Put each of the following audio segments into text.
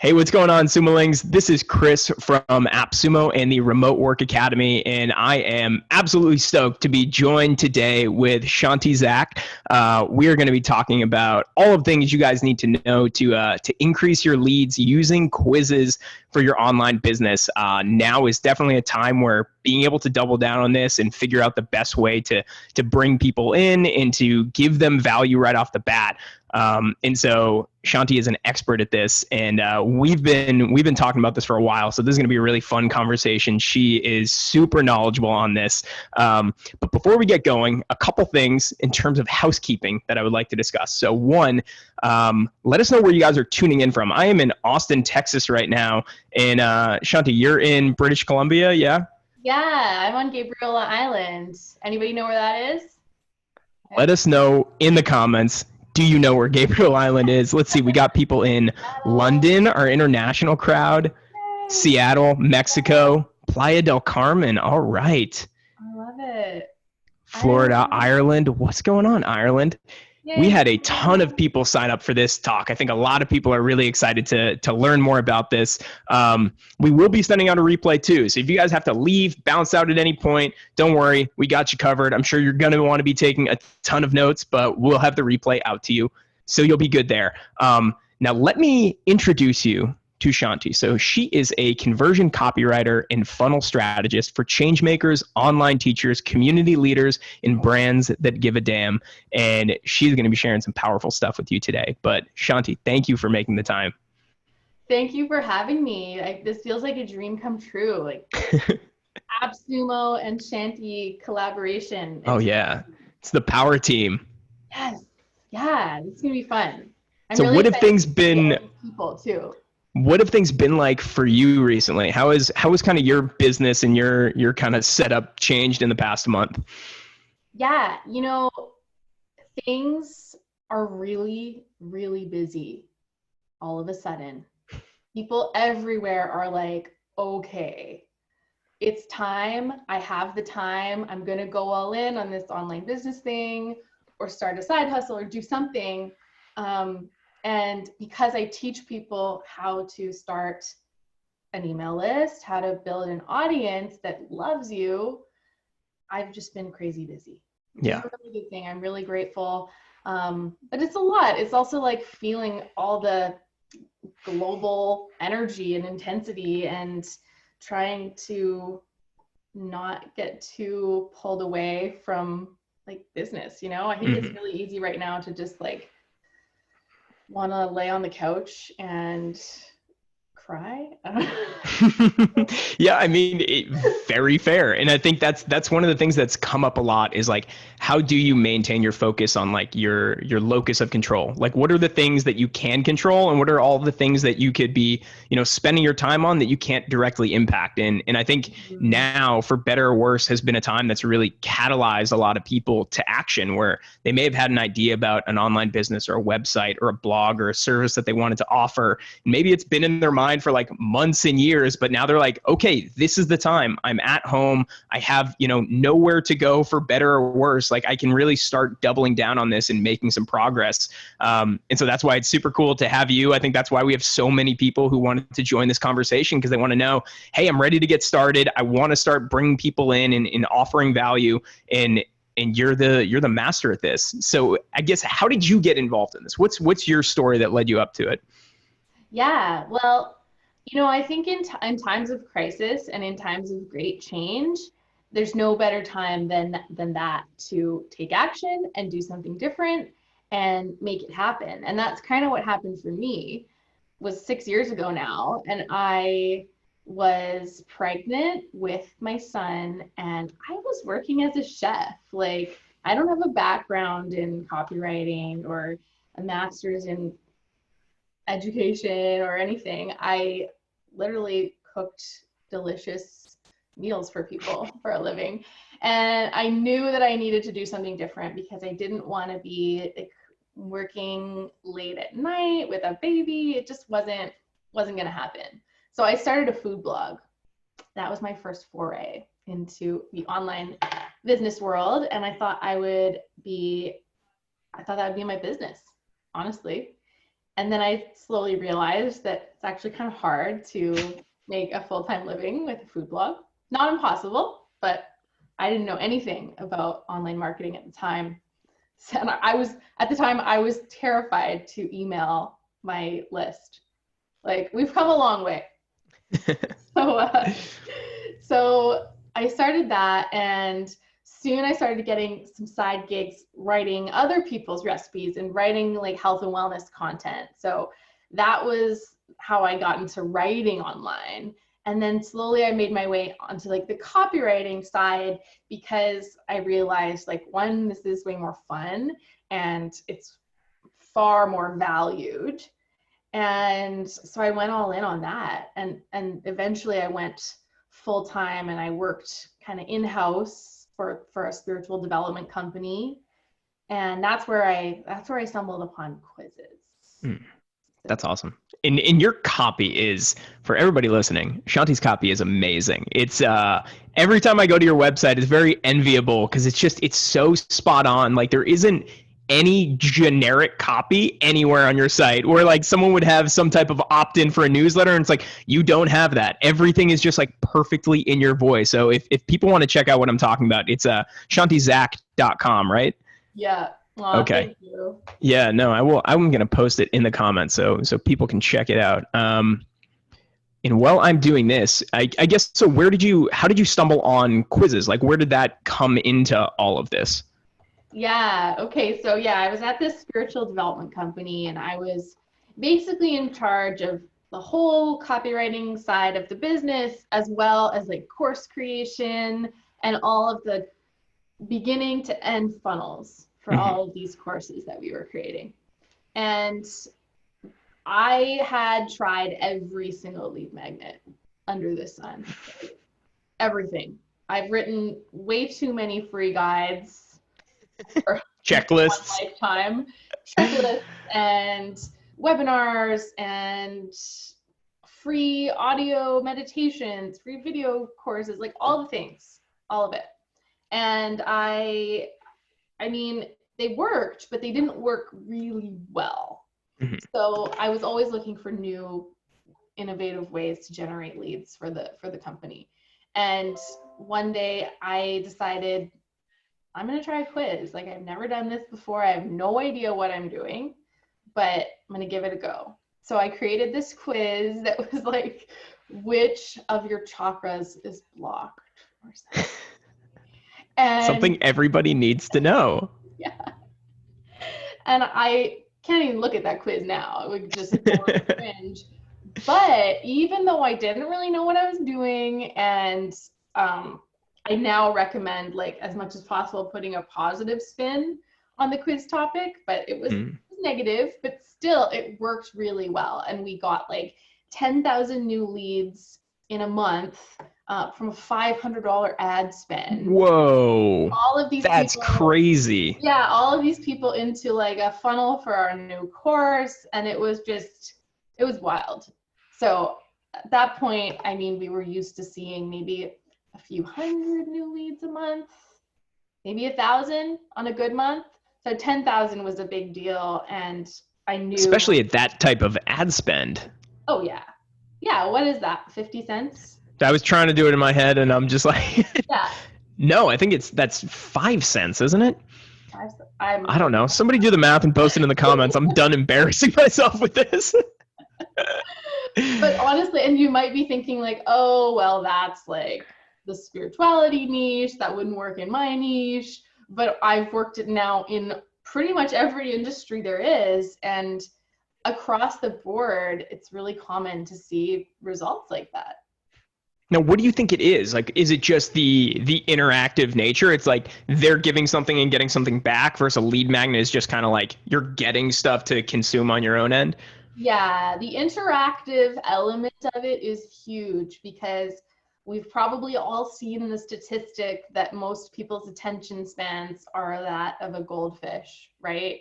Hey, what's going on, Sumolings? This is Chris from AppSumo and the Remote Work Academy, and I am absolutely stoked to be joined today with Chanti Zak. We are going to be talking about all of things you guys need to know to increase your leads using quizzes for your online business. Now is definitely a time where being able to double down on this and figure out the best way to bring people in and to give them value right off the bat. And so Chanti is an expert at this, and we've been talking about this for a while. So this is going to be a really fun conversation. She is super knowledgeable on this. But before we get going, a couple things in terms of housekeeping that I would like to discuss. So one, let us know where you guys are tuning in from. I am in Austin, Texas right now, and Chanti, you're in British Columbia, yeah? Yeah, I'm on Gabriola Island. Anybody know where that is? Let us know in the comments. Do you know where Gabriel Island is? Let's see. We got people in London, our international crowd, Yay! Seattle, Mexico, Playa del Carmen. All right. I love it. Florida, Ireland. What's going on, Ireland? We Yay. had a ton of people sign up for this talk. I think a lot of people are really excited to learn more about this. We will be sending out a replay too. So if you guys have to leave, bounce out at any point, don't worry. We got you covered. I'm sure you're going to want to be taking a ton of notes, but we'll have the replay out to you. So you'll be good there. Now let me introduce you to Chanti. So she is a conversion copywriter and funnel strategist for changemakers, online teachers, community leaders, and brands that give a damn. And she's going to be sharing some powerful stuff with you today. But Chanti, thank you for making the time. Thank you for having me. This feels like a dream come true. Like AppSumo and Chanti collaboration. Oh yeah, it's the power team. Yes. Yeah, it's gonna be fun. I'm So really what have excited things to been? see all these people too. What have things been like for you recently? How is kind of your business and your kind of setup changed in the past month? Yeah, things are really, really busy all of a sudden. People everywhere are like, okay, it's time. I have the time. I'm going to go all in on this online business thing or start a side hustle or do something. And because I teach people how to start an email list, how to build an audience that loves you, I've just been crazy busy. Yeah. It's a really good thing. I'm really grateful. But it's a lot. It's also like feeling all the global energy and intensity and trying to not get too pulled away from like business. I think it's really easy right now to just like want to lay on the couch and cry. Yeah, I mean, very fair. And I think that's one of the things that's come up a lot is like, how do you maintain your focus on like your locus of control? Like, what are the things that you can control, and what are all the things that you could be, spending your time on that you can't directly impact? And I think now, for better or worse, has been a time that's really catalyzed a lot of people to action, where they may have had an idea about an online business or a website or a blog or a service that they wanted to offer. Maybe it's been in their mind for like months and years, but now they're like, okay, this is the time. I'm at home. I have, nowhere to go for better or worse. Like I can really start doubling down on this and making some progress. And so that's why it's super cool to have you. I think that's why we have so many people who wanted to join this conversation, because they want to know, hey, I'm ready to get started. I want to start bringing people in and offering value, and you're the master at this. So I guess, how did you get involved in this? What's your story that led you up to it? Yeah, well, I think in times of crisis and in times of great change, there's no better time than that to take action and do something different and make it happen. And that's kind of what happened for me. Was 6 years ago now, and I was pregnant with my son, and I was working as a chef. Like, I don't have a background in copywriting or a master's in education or anything. I literally cooked delicious meals for people for a living. And I knew that I needed to do something different because I didn't want to be like working late at night with a baby. It just wasn't going to happen. So I started a food blog. That was my first foray into the online business world. And I thought that would be my business, honestly. And then I slowly realized that it's actually kind of hard to make a full-time living with a food blog. Not impossible, but I didn't know anything about online marketing at the time. So I was terrified to email my list. Like, we've come a long way. So I started that, and soon I started getting some side gigs writing other people's recipes and writing like health and wellness content. So that was how I got into writing online. And then slowly I made my way onto like the copywriting side, because I realized, like, one, this is way more fun and it's far more valued. And so I went all in on that. And eventually I went full time, and I worked kind of in-house for a spiritual development company. And that's where I stumbled upon quizzes. That's awesome. And your copy is, for everybody listening, Chanti's copy is amazing. It's every time I go to your website, it's very enviable because it's so spot on. Like, there isn't any generic copy anywhere on your site where like someone would have some type of opt-in for a newsletter, and it's like, you don't have that. Everything is just like perfectly in your voice. So if people want to check out what I'm talking about, it's chantizak.com, right? Yeah. Aw, Okay. thank you. Yeah, no, I will. I'm going to post it in the comments so people can check it out. And while I'm doing this, I guess, so how did you stumble on quizzes? Like, where did that come into all of this? Yeah. Okay. So yeah, I was at this spiritual development company, and I was basically in charge of the whole copywriting side of the business, as well as like course creation and all of the beginning to end funnels for all of these courses that we were creating. And I had tried every single lead magnet under the sun. Everything. I've written way too many free guides for Checklists. one lifetime. Checklists and webinars and free audio meditations, free video courses, like all the things, all of it. And I mean, they worked, but they didn't work really well. So I was always looking for new, innovative ways to generate leads for the company. And one day I decided, I'm going to try a quiz. Like, I've never done this before. I have no idea what I'm doing, but I'm going to give it a go. So I created this quiz that was like, which of your chakras is blocked or something. And something everybody needs to know. Yeah. And I can't even look at that quiz now. It would just cringe. But even though I didn't really know what I was doing, and I now recommend, like, as much as possible, putting a positive spin on the quiz topic, but it was negative, but still it worked really well. And we got like 10,000 new leads in a month from a $500 ad spend. Whoa. All of these That's people, crazy. Yeah, all of these people into like a funnel for our new course. And it was wild. So at that point, I mean, we were used to seeing maybe a few hundred new leads a month, maybe 1,000 on a good month. So 10,000 was a big deal. And I knew, especially at that type of ad spend. Oh yeah. Yeah. What is that? 50 cents? I was trying to do it in my head, and I'm just like, yeah. No, I think that's 5 cents, isn't it? I don't know. Somebody do the math and post it in the comments. I'm done embarrassing myself with this. But honestly, and you might be thinking like, oh, well, that's like the spirituality niche. That wouldn't work in my niche. But I've worked it now in pretty much every industry there is. And across the board, it's really common to see results like that. Now, what do you think it is? Like, is it just the interactive nature? It's like they're giving something and getting something back, versus a lead magnet is just kind of like you're getting stuff to consume on your own end? Yeah, the interactive element of it is huge, because we've probably all seen the statistic that most people's attention spans are that of a goldfish, right?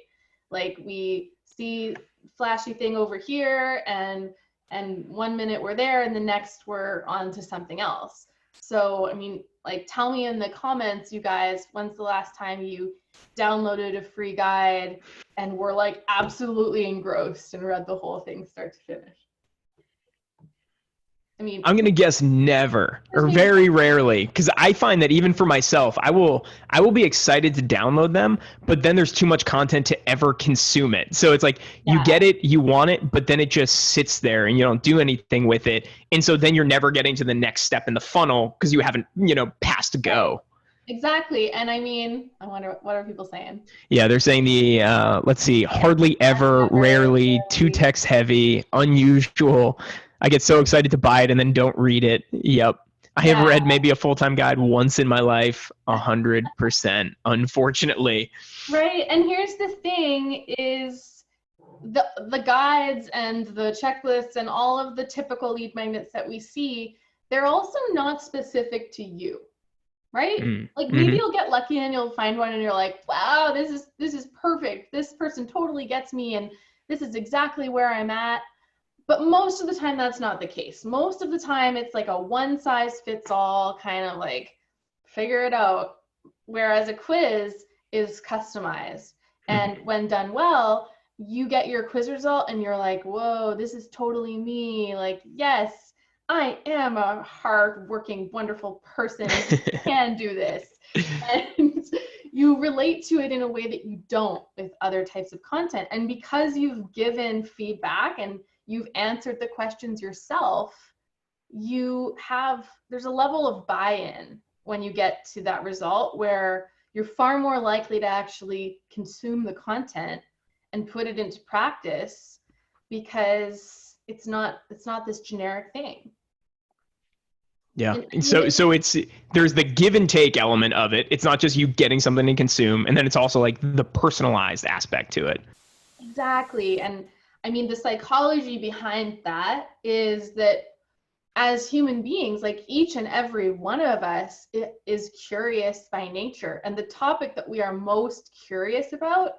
Like, we see flashy thing over here, and 1 minute we're there, and the next we're on to something else. So, I mean, like, tell me in the comments, you guys, when's the last time you downloaded a free guide, and we're like absolutely engrossed and read the whole thing start to finish? I mean, I'm going to guess never, or very rarely, because I find that even for myself, I will be excited to download them, but then there's too much content to ever consume it. So it's like you get it, you want it, but then it just sits there and you don't do anything with it. And so then you're never getting to the next step in the funnel because you haven't, passed go. Exactly. And I mean, I wonder, what are people saying? Yeah, they're saying let's see, hardly ever, rarely, too text heavy, unusual. I get so excited to buy it and then don't read it. Yep. I have read maybe a full-time guide once in my life, 100%, unfortunately. Right. And here's the thing is the guides and the checklists and all of the typical lead magnets that we see, they're also not specific to you. Right? Like maybe you'll get lucky and you'll find one and you're like, wow, this is perfect. This person totally gets me and this is exactly where I'm at. But most of the time that's not the case. Most of the time it's like a one size fits all kind of like figure it out. Whereas a quiz is customized. And when done well, you get your quiz result and you're like, whoa, this is totally me. Like, yes, I am a hard-working, wonderful person who can do this. And you relate to it in a way that you don't with other types of content. And because you've given feedback and you've answered the questions yourself, there's a level of buy-in when you get to that result where you're far more likely to actually consume the content and put it into practice because it's not this generic thing. Yeah. And so there's the give and take element of it. It's not just you getting something to consume, and then it's also like the personalized aspect to it. Exactly. And I mean, the psychology behind that is that as human beings, like each and every one of us is curious by nature. And the topic that we are most curious about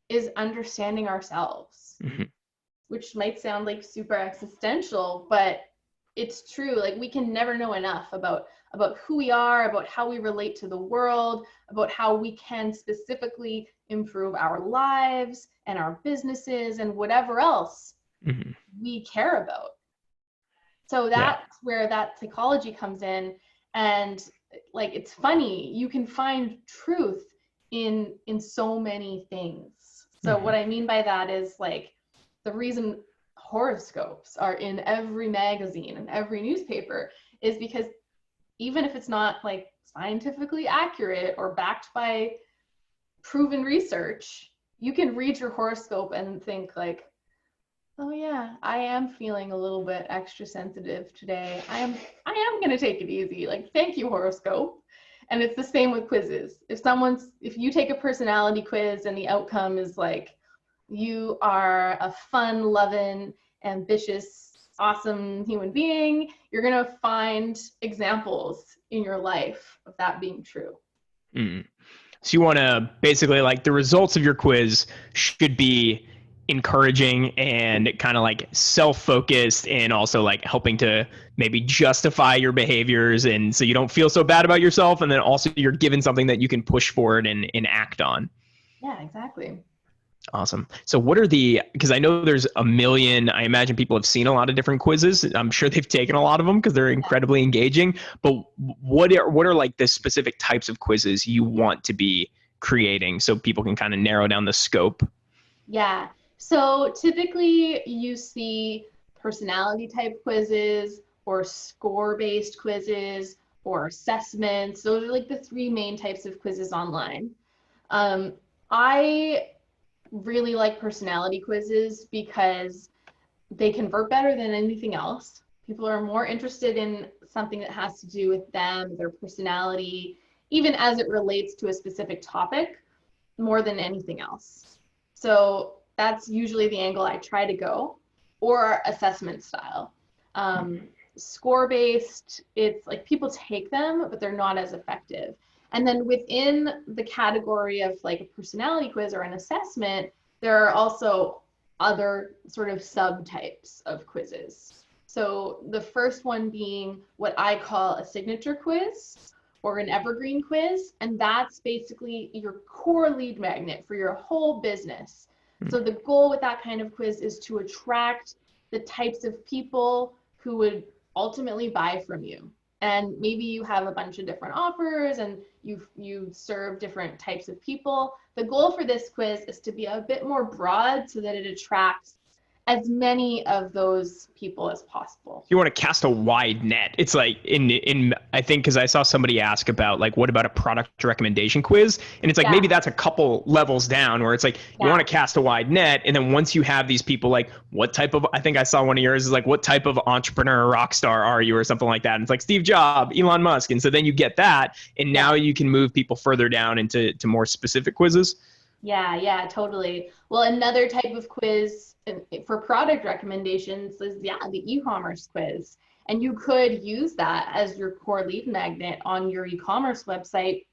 is understanding ourselves, which might sound like super existential, but it's true. Like we can never know enough about who we are, about how we relate to the world, about how we can specifically improve our lives and our businesses and whatever else we care about. So that's where that psychology comes in. And like, it's funny, you can find truth in so many things. So what I mean by that is like the reason horoscopes are in every magazine and every newspaper is because even if it's not like scientifically accurate or backed by proven research, you can read your horoscope and think like, oh yeah, I am feeling a little bit extra sensitive today. I am going to take it easy. Like, thank you, horoscope. And it's the same with quizzes. If you take a personality quiz and the outcome is like, you are a fun, loving, ambitious, awesome human being, you're going to find examples in your life of that being true. So you want to basically like the results of your quiz should be encouraging and kind of like self-focused and also like helping to maybe justify your behaviors, and so you don't feel so bad about yourself, and then also you're given something that you can push forward and act on. Yeah, exactly. Awesome. So what are because I know there's a million, I imagine people have seen a lot of different quizzes. I'm sure they've taken a lot of them because they're incredibly engaging, but what are like the specific types of quizzes you want to be creating so people can kind of narrow down the scope? Yeah. So typically you see personality type quizzes or score-based quizzes or assessments. Those are like the three main types of quizzes online. I really like personality quizzes because they convert better than anything else. People are more interested in something that has to do with them, their personality, even as it relates to a specific topic, more than anything else. So that's usually the angle I try to go, or assessment style. Score-based, it's like people take them, but they're not as effective. And then within the category of like a personality quiz or an assessment, there are also other sort of subtypes of quizzes. So the first one being what I call a signature quiz or an evergreen quiz. And that's basically your core lead magnet for your whole business. So the goal with that kind of quiz is to attract the types of people who would ultimately buy from you. And maybe you have a bunch of different offers and you serve different types of people. The goal for this quiz is to be a bit more broad so that it attracts as many of those people as possible. You want to cast a wide net. It's like I think, because I saw somebody ask about like, what about a product recommendation quiz? And it's like, maybe that's a couple levels down where it's like, you want to cast a wide net. And then once you have these people, like what type of, I think I saw one of yours is like, what type of entrepreneur or rock star are you or something like that? And it's like Steve Jobs, Elon Musk. And so then you get that. And now you can move people further down into more specific quizzes. Yeah, totally. Well, another type of quiz for product recommendations is, the eCommerce quiz. And you could use that as your core lead magnet on your e-commerce website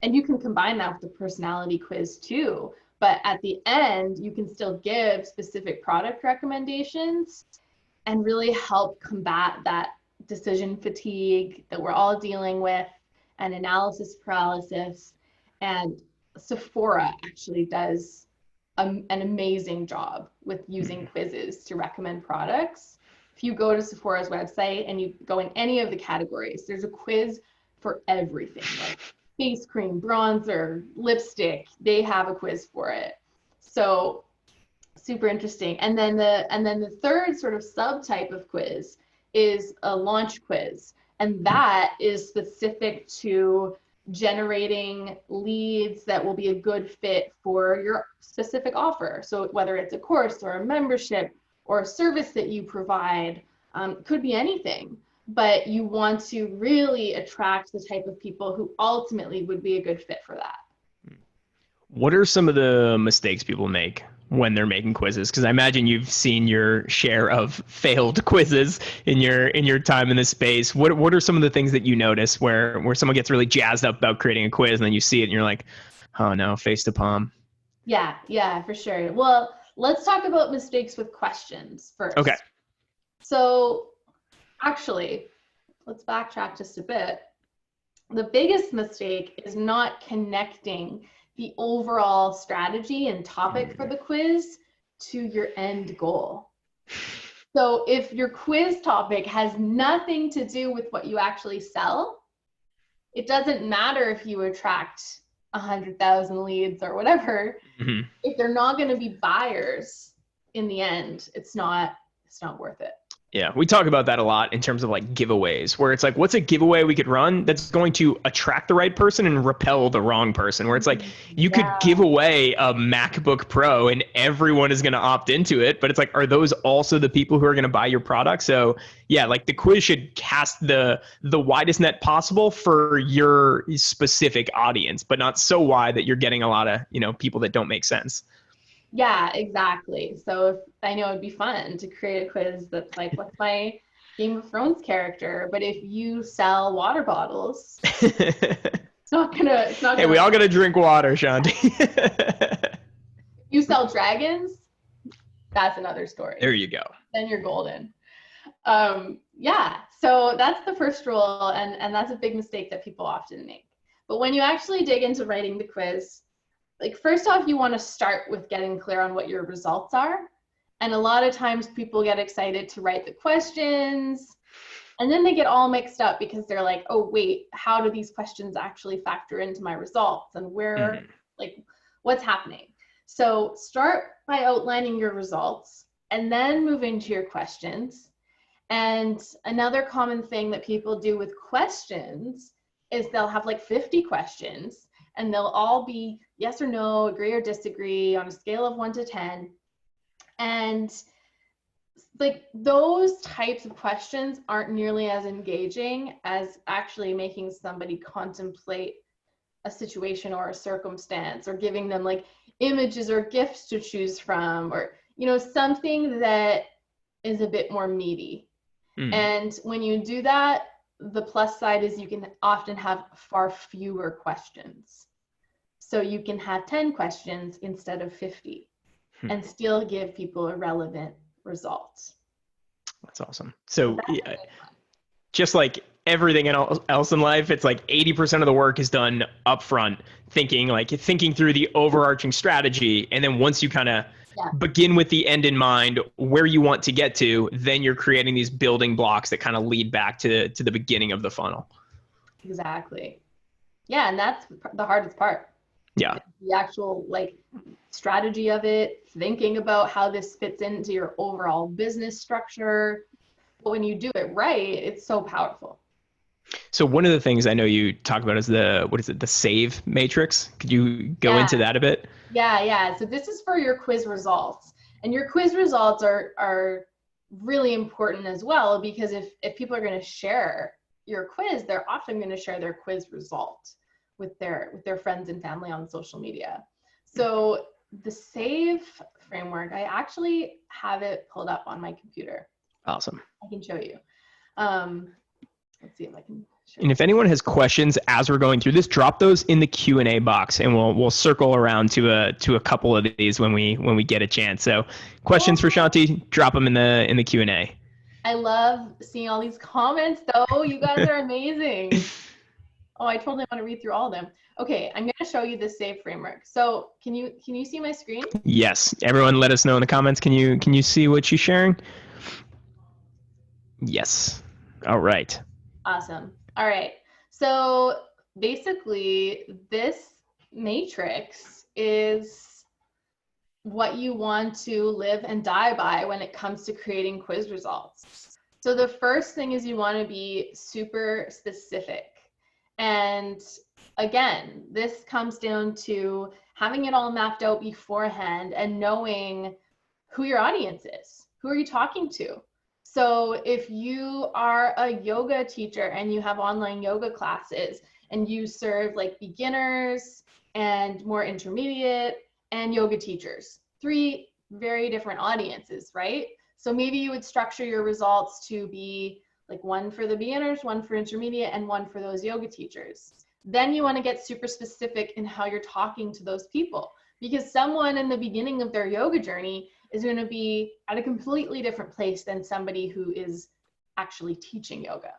and you can combine that with the personality quiz too. But at the end, you can still give specific product recommendations and really help combat that decision fatigue that we're all dealing with and analysis paralysis. And Sephora actually does an amazing job with using quizzes to recommend products. If you go to Sephora's website and you go in any of the categories, there's a quiz for everything, like face cream, bronzer, lipstick. They have a quiz for it. So super interesting. And then the third sort of subtype of quiz is a launch quiz, and that is specific to generating leads that will be a good fit for your specific offer. So whether it's a course or a membership or a service that you provide, could be anything, but you want to really attract the type of people who ultimately would be a good fit for that. What are some of the mistakes people make when they're making quizzes? Because I imagine you've seen your share of failed quizzes in your time in this space. What are some of the things that you notice where someone gets really jazzed up about creating a quiz and then you see it and you're like, oh no, face to palm? Yeah, for sure. Well, let's talk about mistakes with questions first. Okay. So actually, let's backtrack just a bit. The biggest mistake is not connecting the overall strategy and topic for the quiz to your end goal. So if your quiz topic has nothing to do with what you actually sell, it doesn't matter if you attract 100,000 leads or whatever. Mm-hmm. If they're not going to be buyers in the end, it's not worth it. Yeah, we talk about that a lot in terms of like giveaways, where it's like, what's a giveaway we could run that's going to attract the right person and repel the wrong person? Where it's like, you could give away a MacBook Pro and everyone is going to opt into it, but it's like, are those also the people who are going to buy your product? So yeah, like the quiz should cast the widest net possible for your specific audience, but not so wide that you're getting a lot of, people that don't make sense. Yeah, exactly. So I know it'd be fun to create a quiz that's like, what's my Game of Thrones character? But if you sell water bottles, it's not gonna. Hey, we all gotta drink water, Chanti. If you sell dragons, that's another story. There you go. Then you're golden. Yeah, so that's the first rule, and that's a big mistake that people often make. But when you actually dig into writing the quiz, like first off, you want to start with getting clear on what your results are. And a lot of times people get excited to write the questions and then they get all mixed up because they're like, oh, wait, how do these questions actually factor into my results and where, like, what's happening? So start by outlining your results and then move into your questions. And another common thing that people do with questions is they'll have like 50 questions and they'll all be yes or no, agree or disagree on a scale of 1 to 10. And like those types of questions aren't nearly as engaging as actually making somebody contemplate a situation or a circumstance, or giving them like images or gifts to choose from, or something that is a bit more meaty. And when you do that, the plus side is you can often have far fewer questions. So you can have 10 questions instead of 50 and still give people a relevant result. That's awesome. So just like everything else in life, it's like 80% of the work is done upfront, thinking through the overarching strategy. And then once you kind of Yeah, begin with the end in mind, where you want to get to, then you're creating these building blocks that kind of lead back to the beginning of the funnel. exactly. Yeah, and that's the hardest part. Yeah. The actual like strategy of it, thinking about how this fits into your overall business structure. But when you do it right, it's so powerful. So one of the things I know you talk about is what is it, the S.A.V.E Matrix? Could you go Yeah, into that a bit? yeah. So this is for your quiz results. And your quiz results are really important as well, because if people are going to share your quiz, they're often going to share their quiz result with their friends and family on social media. So the S.A.V.E framework, I actually have it pulled up on my computer. Awesome. I can show you. Um, let's see if I can show And you. if anyone has questions as we're going through this, drop those in the Q&A box, and we'll circle around to a couple of these when we get a chance. So, questions for Chanti, drop them in the Q&A. I love seeing all these comments though. You guys are amazing. Oh, I totally want to read through all of them. Okay, I'm going to show you the S.A.V.E framework. So can you see my screen? Yes. Everyone, let us know in the comments. Can you see what she's sharing? Yes. All right. Awesome. All right. So basically, this matrix is what you want to live and die by when it comes to creating quiz results. So the first thing is you want to be super specific. And again, this comes down to having it all mapped out beforehand and knowing who your audience is. Who are you talking to? So if you are a yoga teacher and you have online yoga classes and you serve like beginners and more intermediate and yoga teachers, 3 very different audiences, right? So maybe you would structure your results to be like 1 for the beginners, 1 for intermediate, and 1 for those yoga teachers. Then you want to get super specific in how you're talking to those people, because someone in the beginning of their yoga journey is going to be at a completely different place than somebody who is actually teaching yoga.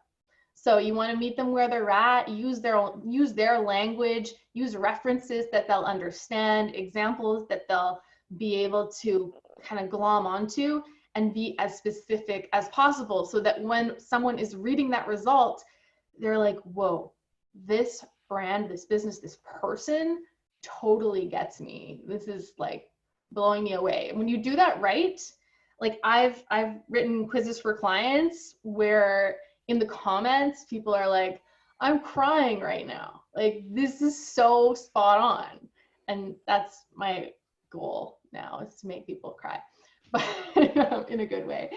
So you want to meet them where they're at, use their language, use references that they'll understand, examples that they'll be able to kind of glom onto, and be as specific as possible so that when someone is reading that result, they're like, whoa, this brand, this business, this person totally gets me. This is like blowing me away. And when you do that right, like I've written quizzes for clients where in the comments people are like, I'm crying right now. Like this is so spot on. And that's my goal now, is to make people cry, but in a good way.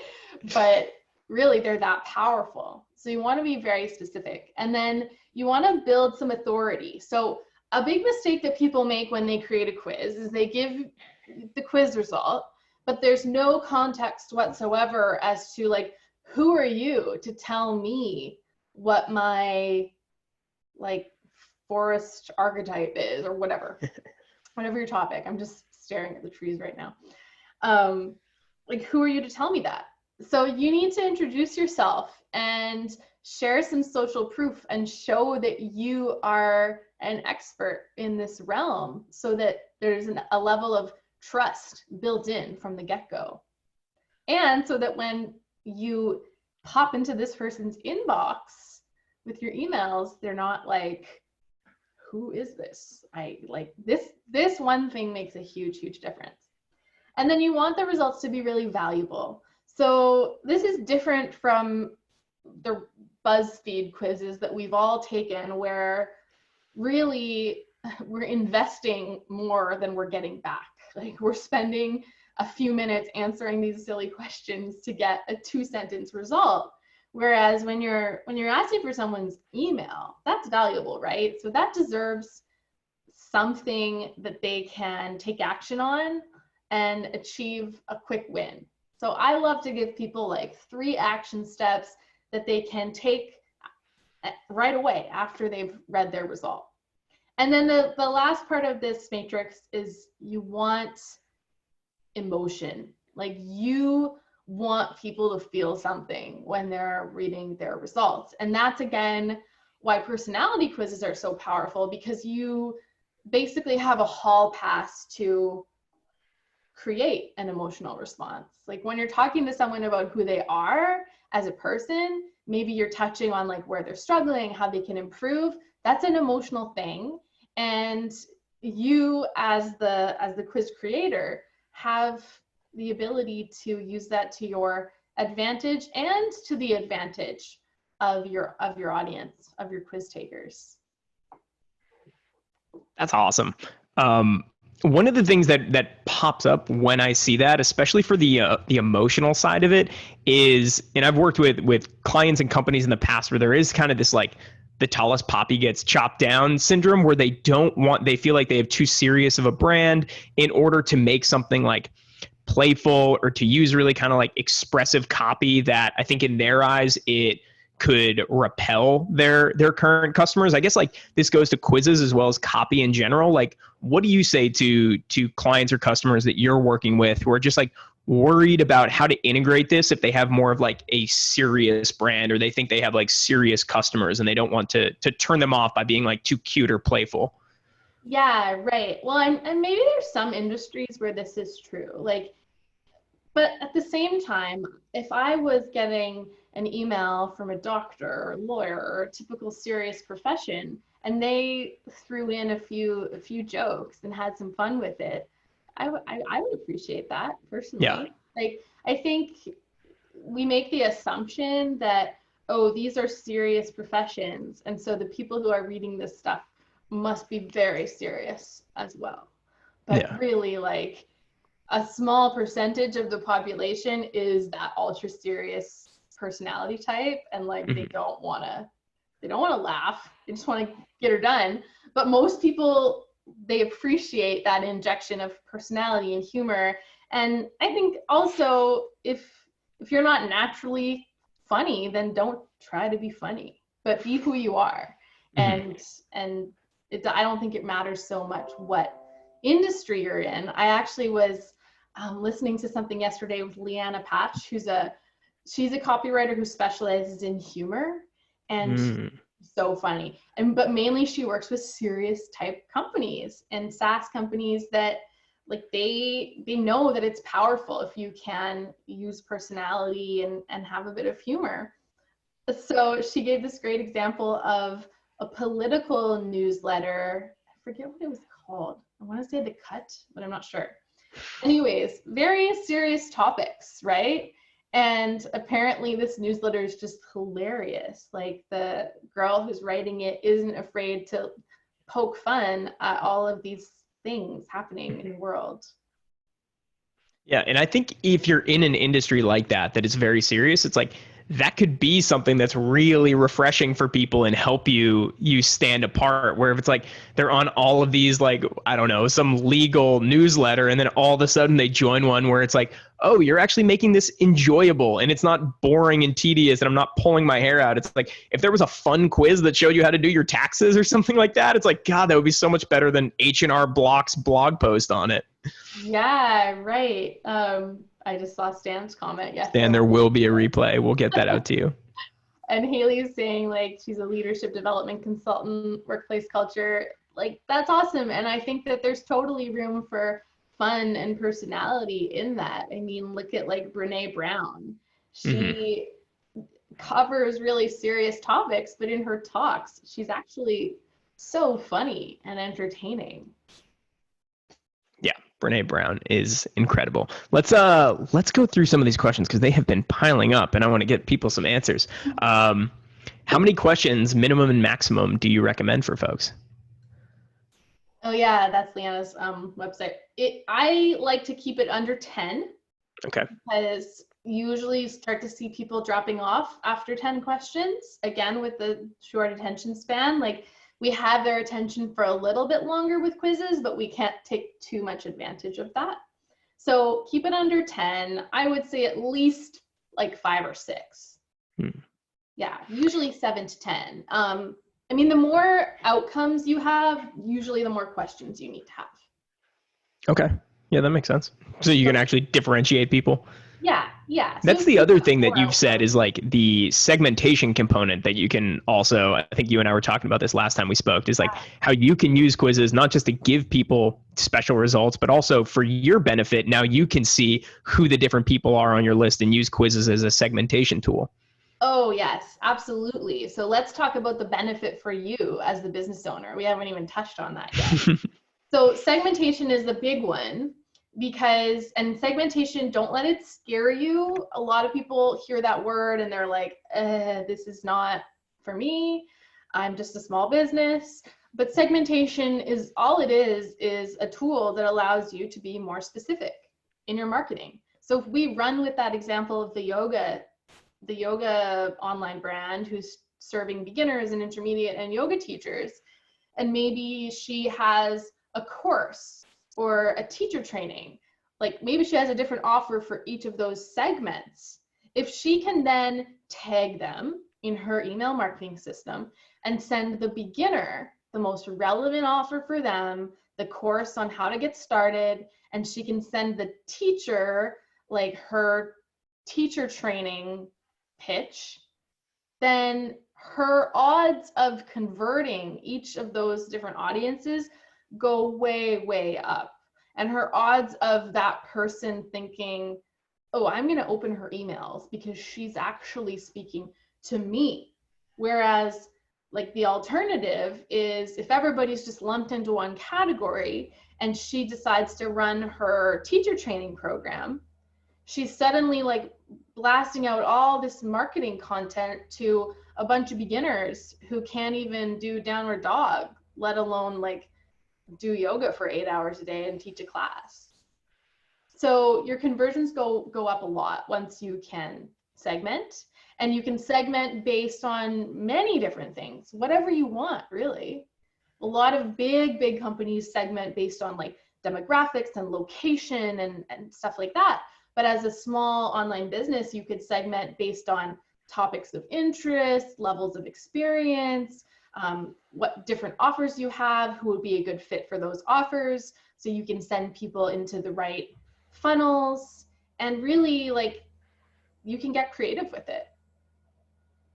But really they're that powerful. So you want to be very specific. And then you want to build some authority. So a big mistake that people make when they create a quiz is they give the quiz result, but there's no context whatsoever as to like, who are you to tell me what my like forest archetype is, or whatever, whatever your topic. I'm just staring at the trees right now. Like, who are you to tell me that? So you need to introduce yourself and share some social proof and show that you are an expert in this realm, so that there's a level of trust built in from the get-go. And so that when you pop into this person's inbox with your emails, they're not like, who is this? I like this one thing makes a huge difference. And then you want the results to be really valuable. So this is different from the BuzzFeed quizzes that we've all taken, where really we're investing more than we're getting back. Like we're spending a few minutes answering these silly questions to get a 2-sentence result. Whereas when you're asking for someone's email, that's valuable, right? So that deserves something that they can take action on and achieve a quick win. So I love to give people like 3 action steps that they can take right away after they've read their result. And then the last part of this matrix is you want emotion. Like you want people to feel something when they're reading their results. And that's, again, why personality quizzes are so powerful, because you basically have a hall pass to create an emotional response. Like when you're talking to someone about who they are as a person, maybe you're touching on like where they're struggling, how they can improve. That's an emotional thing. And you as the quiz creator have the ability to use that to your advantage and to the advantage of your audience, of your quiz takers. That's awesome. One of the things that pops up when I see that, especially for the emotional side of it, is, and I've worked with clients and companies in the past where there is kind of this like the tallest poppy gets chopped down syndrome, where they feel like they have too serious of a brand in order to make something like playful or to use really kind of like expressive copy that I think in their eyes it could repel their current customers. I guess like this goes to quizzes as well as copy in general. Like, what do you say to clients or customers that you're working with who are just like worried about how to integrate this if they have more of like a serious brand, or they think they have like serious customers and they don't want to turn them off by being like too cute or playful? Yeah, right. Well, and maybe there's some industries where this is true. Like, but at the same time, if I was getting an email from a doctor or lawyer or a typical serious profession, and they threw in a few jokes and had some fun with it, I would appreciate that personally. Yeah. Like, I think we make the assumption that, oh, these are serious professions, and so the people who are reading this stuff must be very serious as well. But Yeah. really, like, a small percentage of the population is that ultra serious personality type, and like they don't want to laugh, they just want to get her done. But most people, they appreciate that injection of personality and humor. And I think also, if you're not naturally funny, then don't try to be funny, but be who you are. And I don't think it matters so much what industry you're in. I actually was listening to something yesterday with Leanna Patch, she's a copywriter who specializes in humor, and so funny. But mainly she works with serious type companies and SaaS companies that like they know that it's powerful if you can use personality and have a bit of humor. So she gave this great example of a political newsletter. I forget what it was called. I want to say The Cut, but I'm not sure. Anyways, very serious topics, right? And apparently this newsletter is just hilarious. Like, the girl who's writing it isn't afraid to poke fun at all of these things happening in the world. Yeah, and I think if you're in an industry like that is very serious, it's like that could be something that's really refreshing for people and help you stand apart. Where if it's like they're on all of these, like, I don't know, some legal newsletter, and then all of a sudden they join one where it's like, oh, you're actually making this enjoyable and it's not boring and tedious and I'm not pulling my hair out. It's like if there was a fun quiz that showed you how to do your taxes or something like that, it's like, God, that would be so much better than H&R Block's blog post on it. Yeah, right. I just saw Stan's comment. Yes. And there will be a replay. We'll get that out to you. And Haley's saying like she's a leadership development consultant, workplace culture. Like, that's awesome. And I think that there's totally room for fun and personality in that. I mean, look at like Brene Brown. She covers really serious topics, but in her talks, she's actually so funny and entertaining. Yeah, Brene Brown is incredible. Let's go through some of these questions because they have been piling up, and I want to get people some answers. How many questions, minimum and maximum, do you recommend for folks? Oh yeah, that's Leanna's website. I like to keep it under 10. Okay. Because you usually start to see people dropping off after 10 questions. Again, with the short attention span, like, we have their attention for a little bit longer with quizzes, but we can't take too much advantage of that. So keep it under 10. I would say at least like 5 or 6. Yeah, usually 7 to 10. I mean, the more outcomes you have, usually the more questions you need to have. Okay. Yeah, that makes sense. So you can actually differentiate people. Yeah. So That's if the you other have thing that 4 you've said is like the segmentation component that you can also, I think you and I were talking about this last time we spoke, is like how you can use quizzes not just to give people special results, but also for your benefit. Now you can see who the different people are on your list and use quizzes as a segmentation tool. Oh, yes, absolutely. So let's talk about the benefit for you as the business owner. We haven't even touched on that yet. So segmentation is the big one because, and segmentation, don't let it scare you. A lot of people hear that word and they're like, this is not for me. I'm just a small business. But segmentation is all it is a tool that allows you to be more specific in your marketing. So if we run with that example of the yoga online brand who's serving beginners and intermediate and yoga teachers, and maybe she has a course or a teacher training, like maybe she has a different offer for each of those segments. If she can then tag them in her email marketing system and send the beginner the most relevant offer for them, the course on how to get started, and she can send the teacher like her teacher training pitch, then her odds of converting each of those different audiences go way, way up. And her odds of that person thinking, oh, I'm going to open her emails because she's actually speaking to me. Whereas, like, the alternative is if everybody's just lumped into one category and she decides to run her teacher training program, she's suddenly like blasting out all this marketing content to a bunch of beginners who can't even do downward dog, let alone like do yoga for 8 hours a day and teach a class. So your conversions go up a lot once you can segment, and you can segment based on many different things, whatever you want, really. A lot of big companies segment based on like demographics and location and stuff like that. But as a small online business, you could segment based on topics of interest, levels of experience, what different offers you have, who would be a good fit for those offers. So you can send people into the right funnels, and really like you can get creative with it.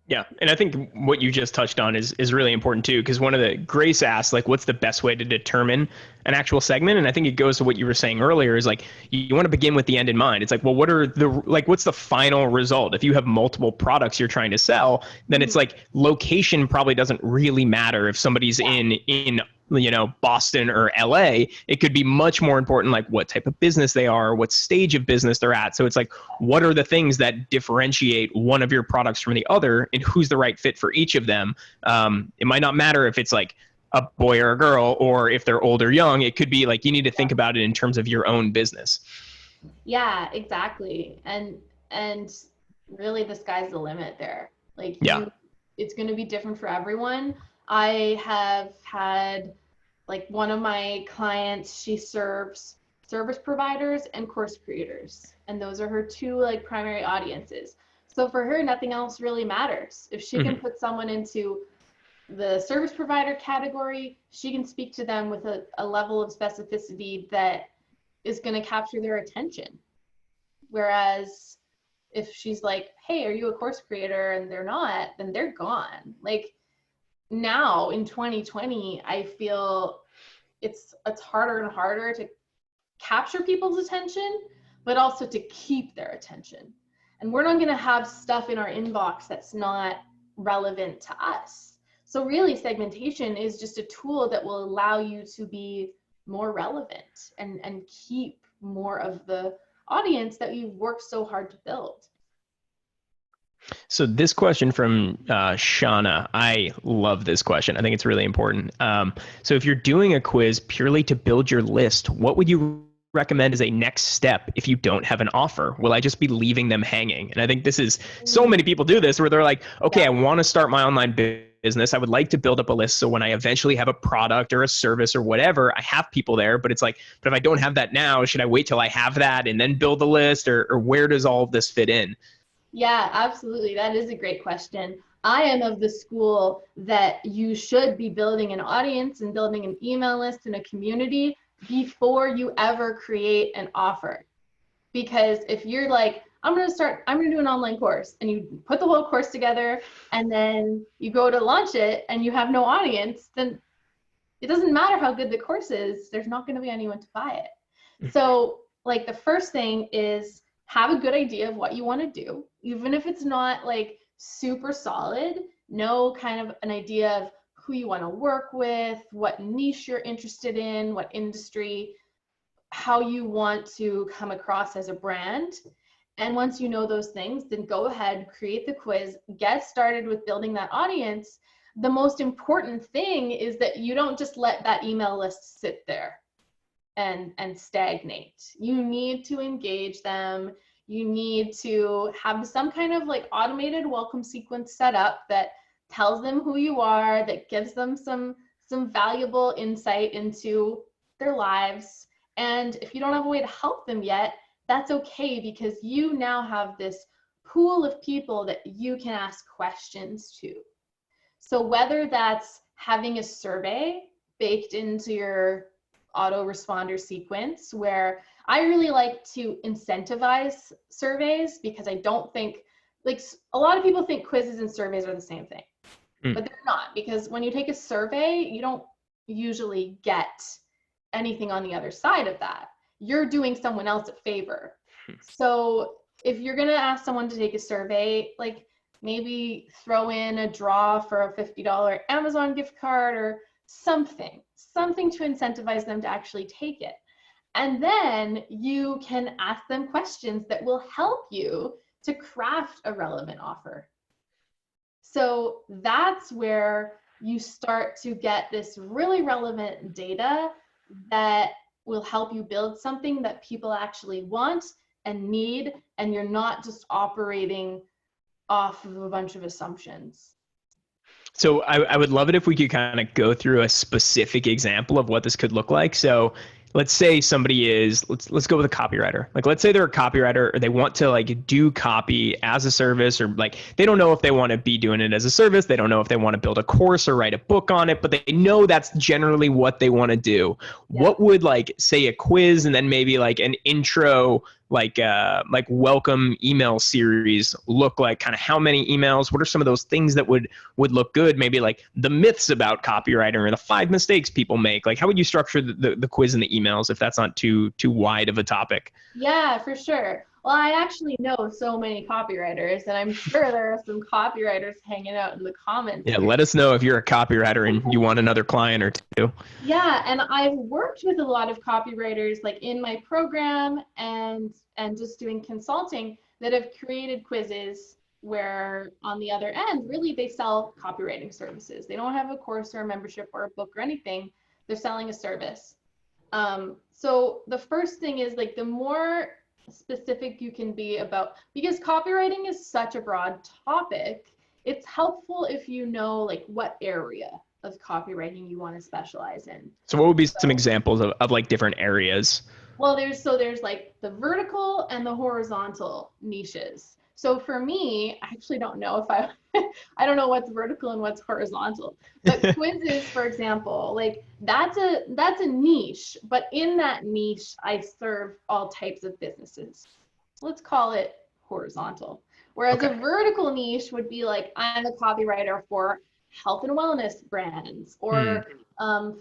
Yeah, and I think what you just touched on is really important too, because one of the Grace asked, like, what's the best way to determine an actual segment? And I think it goes to what you were saying earlier, is like you want to begin with the end in mind. It's like, well, what's the final result? If you have multiple products you're trying to sell, then it's like location probably doesn't really matter if somebody's in Boston or LA. It could be much more important like what type of business they are, what stage of business they're at. So it's like, what are the things that differentiate one of your products from the other, and who's the right fit for each of them? It might not matter if it's like a boy or a girl, or if they're old or young. It could be like you need to think about it in terms of your own business. Yeah, exactly. And really the sky's the limit there. Like it's going to be different for everyone. I have had like one of my clients, she serves service providers and course creators, and those are her two like primary audiences. So for her, nothing else really matters. If she can put someone into the service provider category, she can speak to them with a level of specificity that is going to capture their attention. Whereas if she's like, hey, are you a course creator? And they're not, then they're gone. Like now in 2020, I feel it's harder and harder to capture people's attention, but also to keep their attention. And we're not going to have stuff in our inbox that's not relevant to us. So really segmentation is just a tool that will allow you to be more relevant and keep more of the audience that you've worked so hard to build. So this question from Shauna, I love this question. I think it's really important. So if you're doing a quiz purely to build your list, what would you recommend as a next step if you don't have an offer? Will I just be leaving them hanging? And I think this is, so many people do this where they're like, okay, I want to start my online business. I would like to build up a list so when I eventually have a product or a service or whatever, I have people there. But it's like, but if I don't have that now, should I wait till I have that and then build the list, or where does all of this fit in? Yeah, absolutely. That is a great question. I am of the school that you should be building an audience and building an email list and a community before you ever create an offer. Because if you're like, I'm going to do an online course, and you put the whole course together and then you go to launch it and you have no audience, then it doesn't matter how good the course is, there's not going to be anyone to buy it. So like the first thing is have a good idea of what you want to do, even if it's not like super solid. Know kind of an idea of who you want to work with, what niche you're interested in, what industry, how you want to come across as a brand. And once you know those things, then go ahead, create the quiz, get started with building that audience. The most important thing is that you don't just let that email list sit there and stagnate. You need to engage them. You need to have some kind of like automated welcome sequence set up that tells them who you are, that gives them some valuable insight into their lives. And if you don't have a way to help them yet, that's okay, because you now have this pool of people that you can ask questions to. So whether that's having a survey baked into your autoresponder sequence, where I really like to incentivize surveys, because I don't think, like, a lot of people think quizzes and surveys are the same thing, but they're not, because when you take a survey, you don't usually get anything on the other side of that. You're doing someone else a favor. So if you're going to ask someone to take a survey, like maybe throw in a draw for a $50 Amazon gift card or something to incentivize them to actually take it. And then you can ask them questions that will help you to craft a relevant offer. So that's where you start to get this really relevant data that will help you build something that people actually want and need, and you're not just operating off of a bunch of assumptions. So I would love it if we could kind of go through a specific example of what this could look like. So let's say somebody is, let's go with a copywriter. Like, let's say they're a copywriter, or they want to like do copy as a service, or like they don't know if they want to be doing it as a service. They don't know if they want to build a course or write a book on it, but they know that's generally what they want to do. Yeah. What would, like, say a quiz and then maybe like an intro, like welcome email series look like? Kind of how many emails? What are some of those things that would look good? Maybe like the myths about copywriting, or the 5 mistakes people make. Like, how would you structure the quiz and the emails if that's not too wide of a topic? Yeah, for sure. Well, I actually know so many copywriters, and I'm sure there are some copywriters hanging out in the comments. Yeah, let us know if you're a copywriter and you want another client or two. Yeah, and I've worked with a lot of copywriters, like in my program and just doing consulting, that have created quizzes where on the other end, really they sell copywriting services. They don't have a course or a membership or a book or anything. They're selling a service. So the first thing is, like, the more specific you can be about, because copywriting is such a broad topic, it's helpful if you know like what area of copywriting you want to specialize in. So what would be some examples of like different areas? Well, there's like the vertical and the horizontal niches. So for me, I actually don't know if I don't know what's vertical and what's horizontal. But quizzes, for example, like that's a niche, but in that niche, I serve all types of businesses. Let's call it horizontal. Whereas a vertical niche would be like, I'm a copywriter for health and wellness brands, or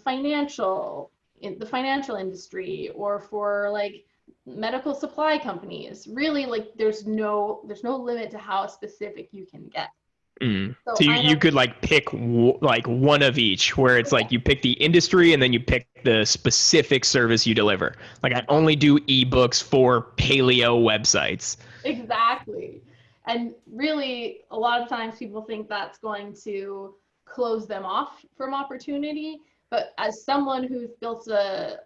financial, in the financial industry, or for like medical supply companies. Really, like there's no limit to how specific you can get. So you could like pick like one of each, where it's like you pick the industry and then you pick the specific service you deliver. Like, I only do ebooks for paleo websites. Exactly. And really, a lot of times people think that's going to close them off from opportunity. But as someone who's built a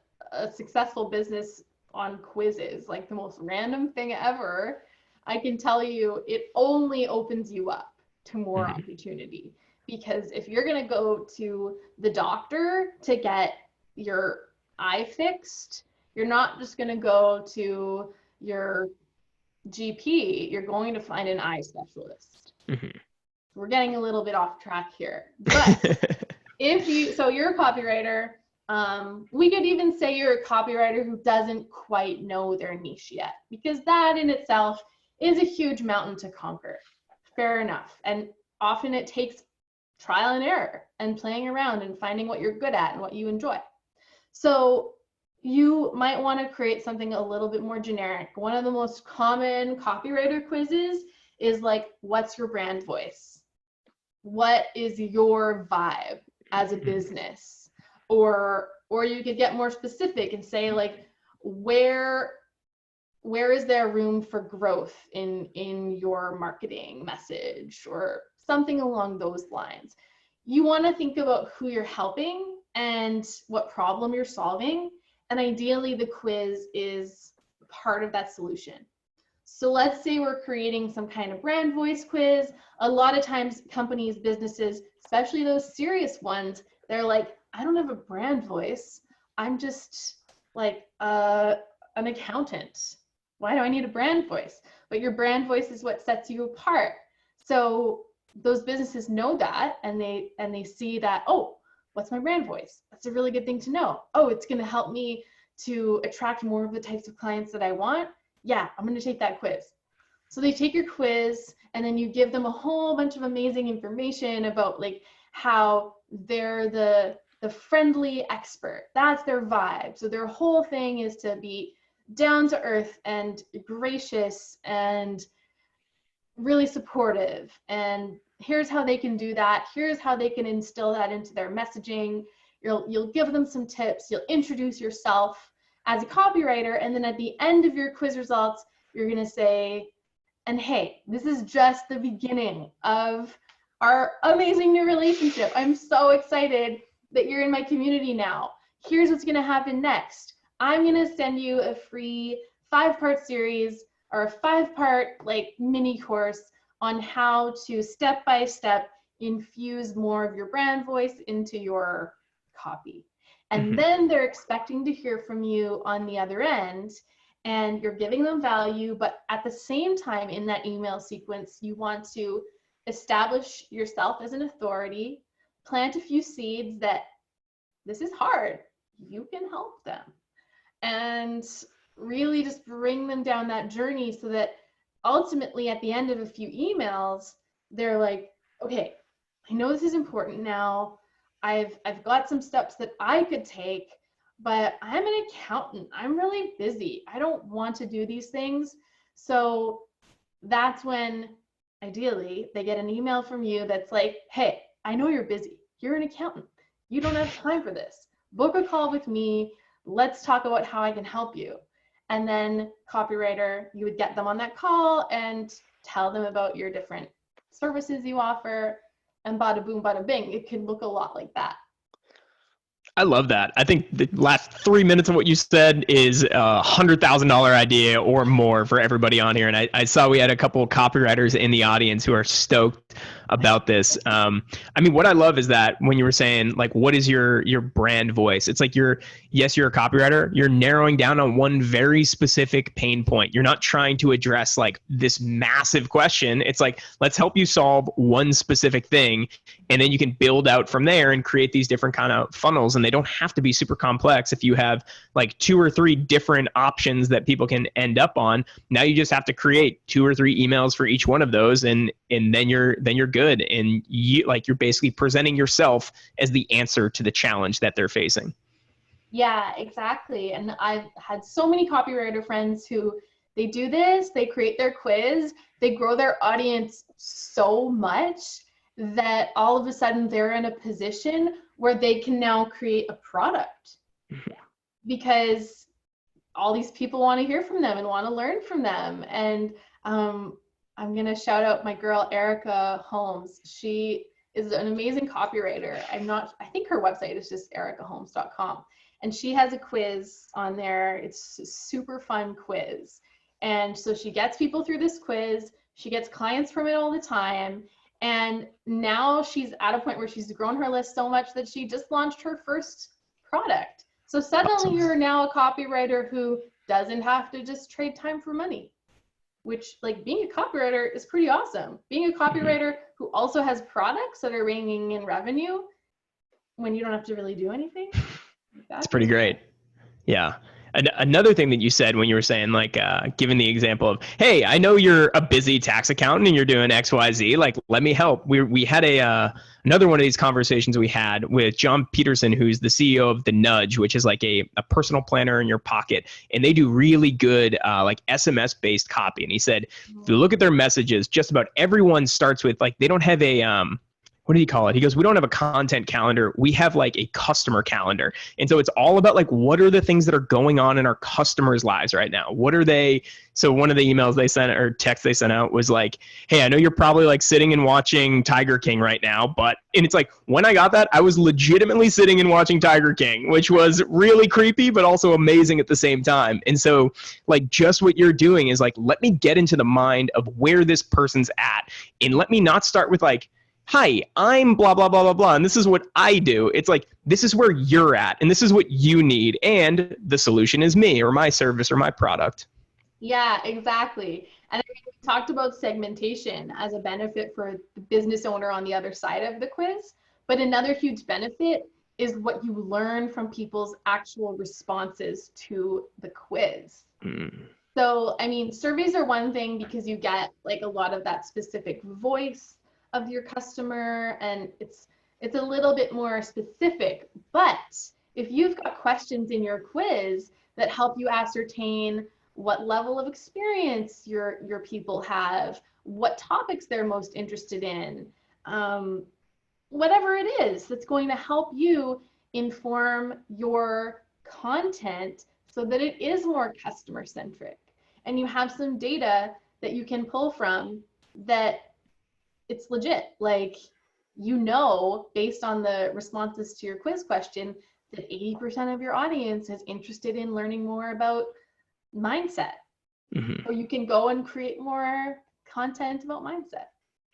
successful business on quizzes, like the most random thing ever, I can tell you it only opens you up to more opportunity. Because if you're going to go to the doctor to get your eye fixed, you're not just going to go to your GP, you're going to find an eye specialist. We're getting a little bit off track here, but so you're a copywriter, we could even say you're a copywriter who doesn't quite know their niche yet, because that in itself is a huge mountain to conquer. Fair enough. And often it takes trial and error and playing around and finding what you're good at and what you enjoy. So you might want to create something a little bit more generic. One of the most common copywriter quizzes is like, what's your brand voice? What is your vibe as a business? Or you could get more specific and say like, where is there room for growth in your marketing message, or something along those lines. You want to think about who you're helping and what problem you're solving, and ideally the quiz is part of that solution. So let's say we're creating some kind of brand voice quiz. A lot of times companies, businesses, especially those serious ones, they're like, I don't have a brand voice. I'm just like an accountant. Why do I need a brand voice? But your brand voice is what sets you apart. So those businesses know that, and they see that, oh, what's my brand voice? That's a really good thing to know. Oh, it's going to help me to attract more of the types of clients that I want. Yeah, I'm going to take that quiz. So they take your quiz, and then you give them a whole bunch of amazing information about like how they're the friendly expert. That's their vibe. So their whole thing is to be down to earth and gracious and really supportive. And here's how they can do that. Here's how they can instill that into their messaging. You'll give them some tips. You'll introduce yourself as a copywriter. And then at the end of your quiz results, you're going to say, and hey, this is just the beginning of our amazing new relationship. I'm so excited that you're in my community now. Here's what's going to happen next. I'm going to send you a free 5-part series or a 5-part like mini course on how to step by step infuse more of your brand voice into your copy. And then they're expecting to hear from you on the other end, and you're giving them value, but at the same time in that email sequence, you want to establish yourself as an authority, plant a few seeds that this is hard, you can help them, and really just bring them down that journey so that ultimately at the end of a few emails, they're like, okay, I know this is important now. I've got some steps that I could take, but I'm an accountant. I'm really busy. I don't want to do these things. So that's when ideally they get an email from you that's like, hey, I know you're busy. You're an accountant. You don't have time for this. Book a call with me. Let's talk about how I can help you. And then copywriter, you would get them on that call and tell them about your different services you offer, and bada boom, bada bing. It can look a lot like that. I love that. I think the last 3 minutes of what you said is a $100,000 idea or more for everybody on here. And I saw we had a couple of copywriters in the audience who are stoked about this. I mean, what I love is that when you were saying like, what is your brand voice? It's like you're a copywriter. You're narrowing down on one very specific pain point. You're not trying to address like this massive question. It's like, let's help you solve one specific thing. And then you can build out from there and create these different kind of funnels. And they don't have to be super complex. If you have like 2 or 3 different options that people can end up on, now you just have to create 2 or 3 emails for each one of those, and then you're good. And you're basically presenting yourself as the answer to the challenge that they're facing. Yeah, exactly. And I've had so many copywriter friends who they do this, they create their quiz, they grow their audience so much that all of a sudden they're in a position where they can now create a product because all these people want to hear from them and want to learn from them. And I'm going to shout out my girl, Erica Holmes. She is an amazing copywriter. I think her website is just ericaholmes.com. And she has a quiz on there. It's a super fun quiz. And so she gets people through this quiz. She gets clients from it all the time. And now she's at a point where she's grown her list so much that she just launched her first product. So suddenly you're now a copywriter who doesn't have to just trade time for money, which like being a copywriter is pretty awesome. Being a copywriter who also has products that are bringing in revenue when you don't have to really do anything. That's pretty great. Yeah. Another thing that you said when you were saying, like, giving the example of, hey, I know you're a busy tax accountant and you're doing XYZ, like, let me help. We had another one of these conversations we had with John Peterson, who's the CEO of The Nudge, which is like a personal planner in your pocket. And they do really good, like, SMS based copy. And he said, if you look at their messages, just about everyone starts with, like, they don't have a, what do you call it? He goes, we don't have a content calendar. We have like a customer calendar. And so it's all about, like, what are the things that are going on in our customers' lives right now? What are they? So one of the emails they sent or text they sent out was like, hey, I know you're probably like sitting and watching Tiger King right now, and it's like, when I got that, I was legitimately sitting and watching Tiger King, which was really creepy, but also amazing at the same time. And so, like, just what you're doing is like, let me get into the mind of where this person's at. And let me not start with like, hi, I'm blah, blah, blah, blah, blah, and this is what I do. It's like, this is where you're at, and this is what you need, and the solution is me or my service or my product. Yeah, exactly. And I mean, we talked about segmentation as a benefit for the business owner on the other side of the quiz. But another huge benefit is what you learn from people's actual responses to the quiz. So, I mean, surveys are one thing because you get like a lot of that specific voice of your customer, and it's a little bit more specific. But if you've got questions in your quiz that help you ascertain what level of experience your people have, what topics they're most interested in, whatever it is that's going to help you inform your content so that it is more customer centric, and you have some data that you can pull from that it's legit. Like, you know, based on the responses to your quiz question, that 80% of your audience is interested in learning more about mindset. So you can go and create more content about mindset.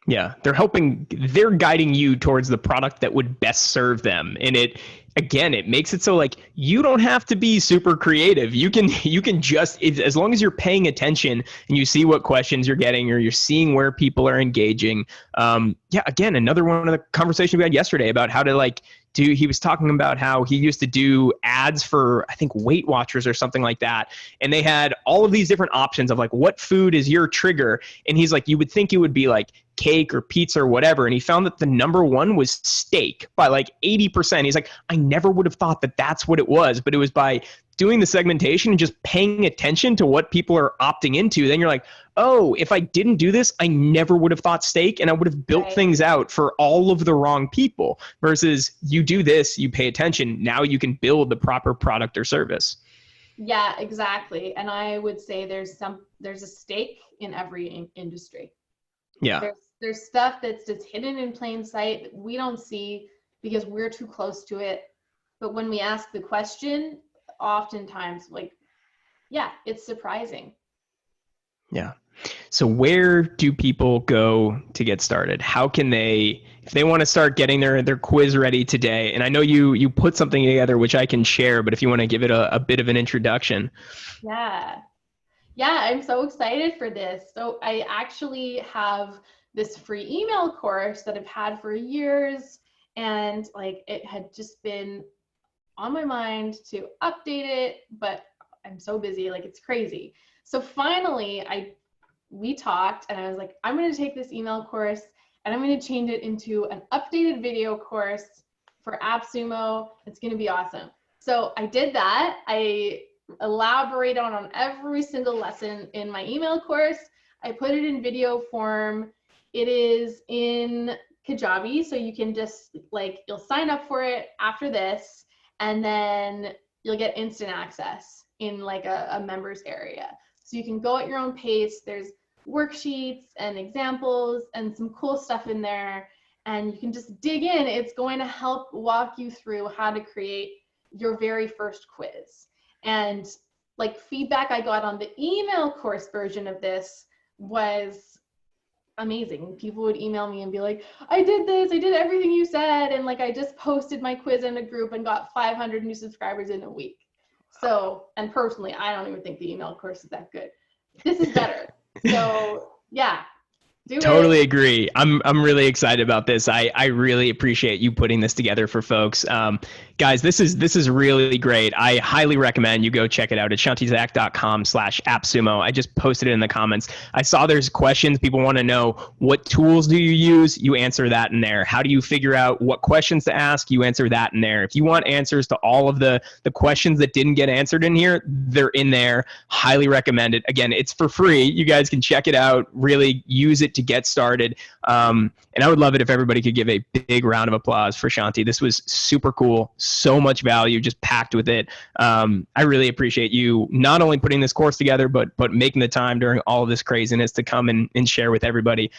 Yeah, they're guiding you towards the product that would best serve them. And it makes it so like you don't have to be super creative. You can just, as long as you're paying attention and you see what questions you're getting or you're seeing where people are engaging. Yeah, again, another one of the conversations we had yesterday about how to like he was talking about how he used to do ads for, I think, Weight Watchers or something like that. And they had all of these different options of like, what food is your trigger? And he's like, you would think it would be like cake or pizza or whatever. And he found that the number one was steak by like 80%. He's like, I never would have thought that that's what it was, but it was by doing the segmentation and just paying attention to what people are opting into. Then you're like, oh, if I didn't do this, I never would have thought steak, and I would have built things out for all of the wrong people. Versus you do this, you pay attention, now you can build the proper product or service. Yeah, exactly. And I would say there's a stake in every industry. Yeah. There's stuff that's just hidden in plain sight that we don't see because we're too close to it. But when we ask the question, oftentimes, like, yeah, it's surprising. Yeah. So where do people go to get started? How can they, if they want to start getting their quiz ready today? And I know you put something together which I can share, but if you want to give it a bit of an introduction. Yeah. Yeah, I'm so excited for this. So I actually have this free email course that I've had for years, and like it had just been on my mind to update it, but I'm so busy, like it's crazy. So finally we talked and I was like, I'm going to take this email course and I'm going to change it into an updated video course for AppSumo. It's going to be awesome. So I did that. I elaborate on every single lesson in my email course. I put it in video form. It is in Kajabi, so you can just like, you'll sign up for it after this, and then you'll get instant access in like a members area. So you can go at your own pace. There's worksheets and examples and some cool stuff in there, and you can just dig in. It's going to help walk you through how to create your very first quiz. And like feedback I got on the email course version of this was amazing. People would email me and be like, I did this, I did everything you said, and like I just posted my quiz in a group and got 500 new subscribers in a week. So, and personally, I don't even think the email course is that good. This is better. So yeah, Do Totally it. agree. I'm really excited about this. I really appreciate you putting this together for folks. Guys, this is really great. I highly recommend you go check it out at shantizak.com/appsumo. I just posted it in the comments. I saw there's questions. People want to know, what tools do you use? You answer that in there. How do you figure out what questions to ask? You answer that in there. If you want answers to all of the questions that didn't get answered in here, they're in there. Highly recommend it. Again, it's for free. You guys can check it out, really use it to get started. And I would love it if everybody could give a big round of applause for Chanti. This was super cool. So much value just packed with it. I really appreciate you not only putting this course together, but making the time during all of this craziness to come and share with everybody.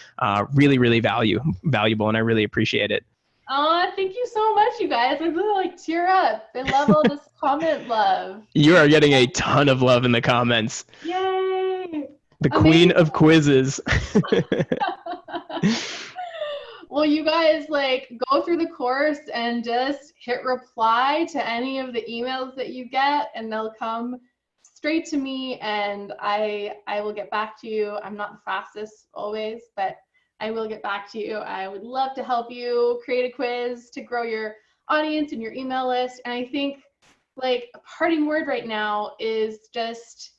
Really, really valuable, and I really appreciate it. Oh, thank you so much, you guys. I really like tear up. I love all this comment love. You are getting a ton of love in the comments. Yay! The queen of quizzes. Well, you guys like go through the course and just hit reply to any of the emails that you get, and they'll come straight to me, and I will get back to you. I'm not the fastest always, but I will get back to you. I would love to help you create a quiz to grow your audience and your email list. And I think like a parting word right now is just,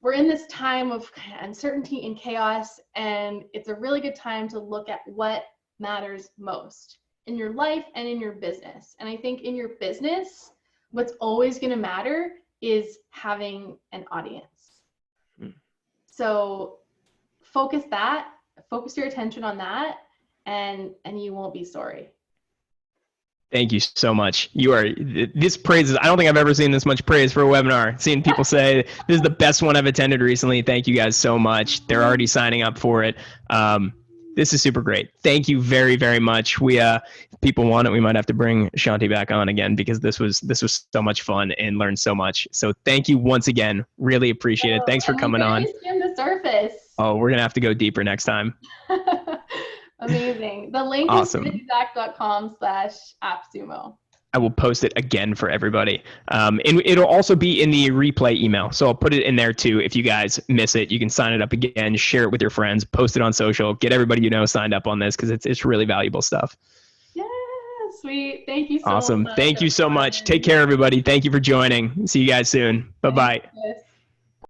we're in this time of uncertainty and chaos, and it's a really good time to look at what matters most in your life and in your business. And I think in your business, what's always going to matter is having an audience. So focus your attention on that, and you won't be sorry. Thank you so much. This praise is, I don't think I've ever seen this much praise for a webinar. Seeing people say this is the best one I've attended recently. Thank you guys so much. They're already signing up for it. This is super great. Thank you very, very much. If people want it, we might have to bring Chanti back on again, because this was so much fun and learned so much. So thank you once again. Really appreciate it. Thanks for coming on. Skim the surface. Oh, we're going to have to go deeper next time. Amazing. The link Awesome. is chantizak.com/appsumo. I will post it again for everybody. And it'll also be in the replay email. So I'll put it in there too. If you guys miss it, you can sign it up again, share it with your friends, post it on social, get everybody you know signed up on this, because it's really valuable stuff. Yeah, sweet. Thank you so much. Awesome. Thank you so much. Fun. Take care, everybody. Thank you for joining. See you guys soon. Bye-bye.